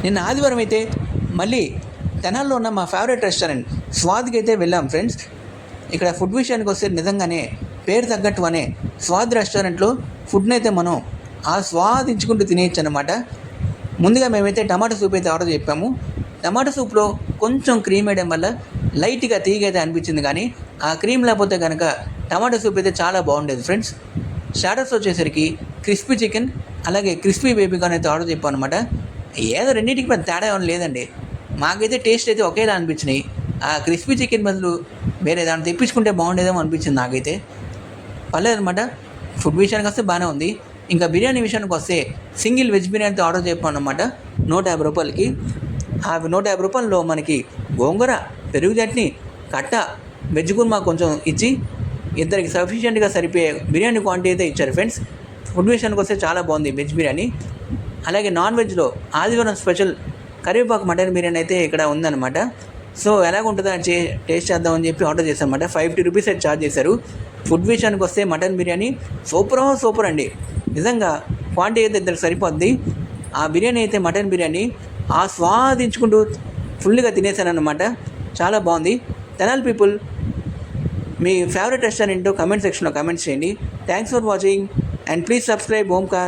నిన్న ఆదివారం అయితే మళ్ళీ తెనాల్లో ఉన్న మా ఫేవరెట్ రెస్టారెంట్ స్వాద్కి అయితే వెళ్ళాం ఫ్రెండ్స్. ఇక్కడ ఫుడ్ విషయానికి వస్తే నిజంగానే పేరు తగ్గట్టు అనే స్వాద్ రెస్టారెంట్లో ఫుడ్ని అయితే మనం ఆస్వాదించుకుంటూ తినేయచ్చు అనమాట. ముందుగా మేమైతే టమాటా సూప్ అయితే ఆర్డర్ చెప్పాము. టమాటా సూప్లో కొంచెం క్రీమ్ వేయడం వల్ల లైట్గా తీగైతే అనిపించింది, కానీ ఆ క్రీమ్ లేకపోతే కనుక టమాటా సూప్ అయితే చాలా బాగుండేది ఫ్రెండ్స్. స్టార్టర్స్ వచ్చేసరికి క్రిస్పీ చికెన్ అలాగే క్రిస్పీ బేబీకాన్ అయితే ఆర్డర్ చెప్పాను అనమాట. ఏదో రెండింటికి పెద్ద తేడా ఏమైనా లేదండి, మాకైతే టేస్ట్ అయితే ఒకేలా అనిపించినాయి. ఆ క్రిస్పీ చికెన్ బదులు వేరే దాన్ని తెప్పించుకుంటే బాగుండేదేమో అనిపించింది నాకైతే. పర్లేదనమాట. ఫుడ్ విషయానికి వస్తే బాగానే ఉంది. ఇంకా బిర్యానీ విషయానికి వస్తే సింగిల్ వెజ్ బిర్యానీతో ఆర్డర్ చెప్పాను అనమాట 150 రూపాయలకి. ఆ 150 రూపాయల్లో మనకి గోంగూర, పెరుగు చట్నీ, కట్ట, వెజ్ కుర్మా కొంచెం ఇచ్చి ఇద్దరికి సఫిషియెంట్గా సరిపోయే బిర్యానీ క్వాంటిటీ అయితే ఇచ్చారు ఫ్రెండ్స్. ఫుడ్ విషయానికి వస్తే చాలా బాగుంది వెజ్ బిర్యానీ. అలాగే నాన్ వెజ్లో ఆదివారం స్పెషల్ కరివేపాకు మటన్ బిర్యానీ అయితే ఇక్కడ ఉందన్నమాట. సో ఎలాగుంటుందో టేస్ట్ చేద్దామని చెప్పి ఆర్డర్ చేశాను అనమాట. 50 రూపీస్ అయితే ఛార్జ్ చేశారు. ఫుడ్ విషయానికి వస్తే మటన్ బిర్యానీ సూపర్ అండి. నిజంగా క్వాంటిటీ అయితే ఇద్దరికి సరిపోద్ది. ఆ బిర్యానీ అయితే మటన్ బిర్యానీ ఆస్వాదించుకుంటూ ఫుల్గా తినేసాను అనమాట. చాలా బాగుంది. తెనాలి పీపుల్, మీ ఫేవరెట్ రెస్టారెంట్ కమెంట్ సెక్షన్లో కమెంట్స్ చేయండి. Thanks for watching and please subscribe Omkar.